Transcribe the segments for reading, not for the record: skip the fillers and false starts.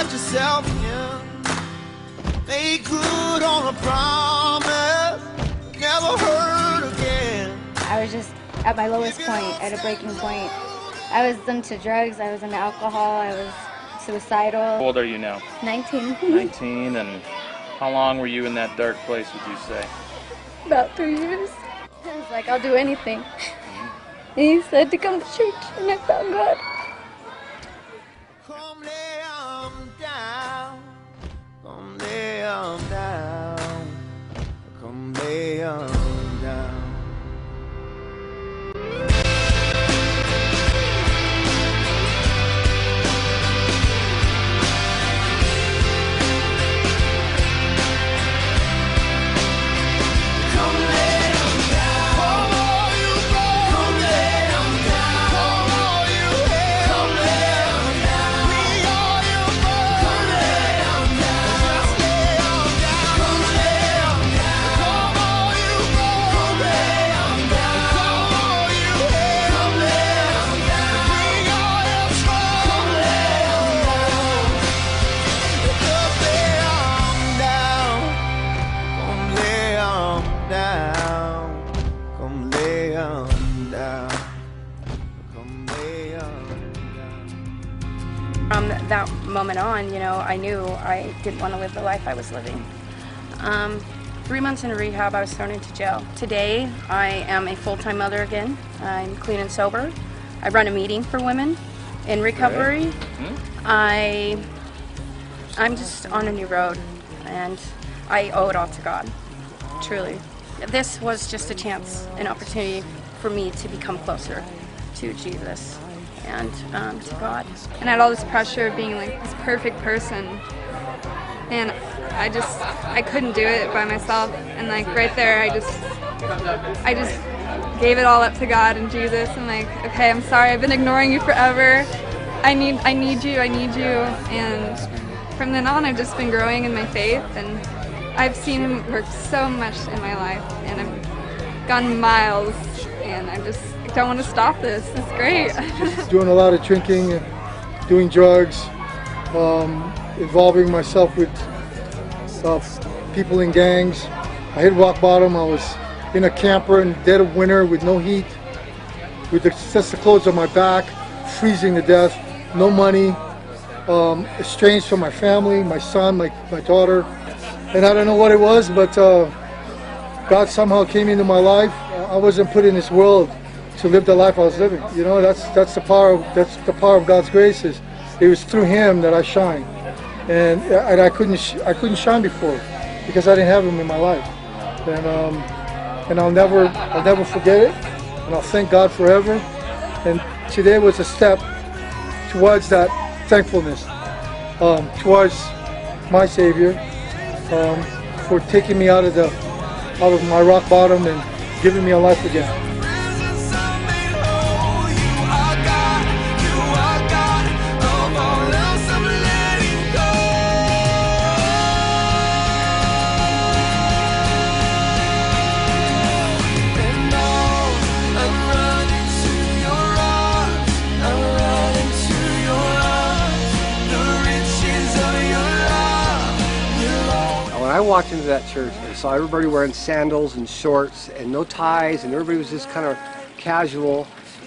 let yourself in. Make good on a promise, never hurt again. I was just at my lowest point, at a breaking point. I was into drugs, I was into alcohol, I was suicidal. How old are you now? 19. 19, and how long were you in that dark place, would you say? About 3 years. I was like, I'll do anything. And he said to come to church, and I found God. Come lay 'em down, come lay 'em down, come lay 'em down. From that moment on, you know, I knew I didn't want to live the life I was living. 3 months in rehab, I was thrown into jail. Today, I am a full-time mother again. I'm clean and sober. I run a meeting for women in recovery. I'm just on a new road, and I owe it all to God, truly. This was just a chance, an opportunity for me to become closer to Jesus and to God. And I had all this pressure of being like this perfect person, and I couldn't do it by myself. And like right there, I just gave it all up to God and Jesus. And like, okay, I'm sorry, I've been ignoring you forever. I need you. And from then on, I've just been growing in my faith, and I've seen Him work so much in my life, and I've gone miles, and I just don't want to stop this. It's great. Doing a lot of drinking, doing drugs, involving myself with people in gangs. I hit rock bottom. I was in a camper in the dead of winter with no heat, with just the clothes on my back, freezing to death, no money, estranged from my family, my son, my daughter. And I don't know what it was, but God somehow came into my life. I wasn't put in this world to live the life I was living. You know, that's the power of God's grace. It was through Him that I shine, and I couldn't shine before because I didn't have Him in my life. And I'll never forget it, and I'll thank God forever. And today was a step towards that thankfulness, towards my Savior, for taking me out of my rock bottom and giving me a life again. When I walked into that church and saw everybody wearing sandals and shorts and no ties, and everybody was just kind of casual,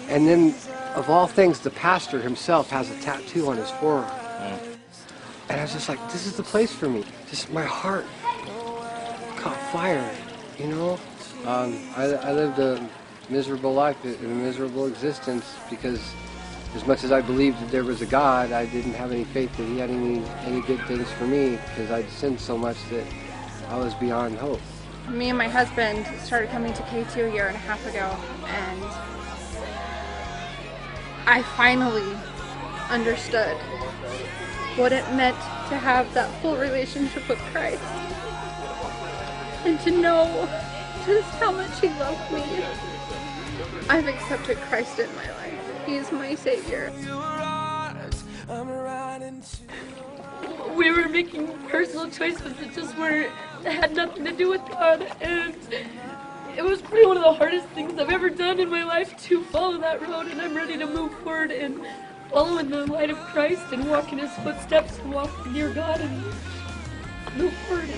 and then of all things, the pastor himself has a tattoo on his forearm. And I was just like, this is the place for me. Just my heart caught fire, you know? I lived a miserable life, a miserable existence, because as much as I believed that there was a God, I didn't have any faith that He had any good things for me, because I'd sinned so much that I was beyond hope. Me and my husband started coming to K2 a year and a half ago, and I finally understood what it meant to have that full relationship with Christ, and to know just how much He loved me. I've accepted Christ in my life. He is my Savior. We were making personal choices that had nothing to do with God, and it was probably one of the hardest things I've ever done in my life to follow that road, and I'm ready to move forward and follow in the light of Christ and walk in His footsteps and walk near God and move forward.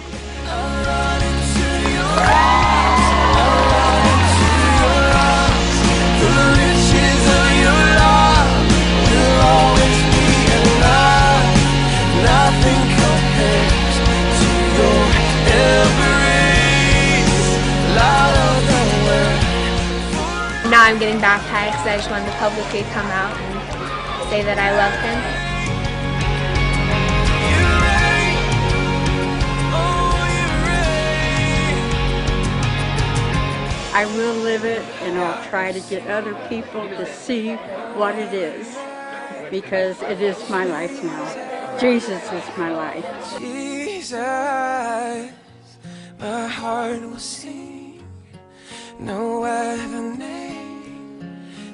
Now I'm getting baptized because I just wanted to publicly come out and say that I love Him. I will live it, and I'll try to get other people to see what it is, because it is my life now. Jesus is my life. Jesus, my heart will sing, no other name.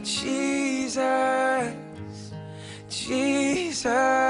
Jesus, Jesus.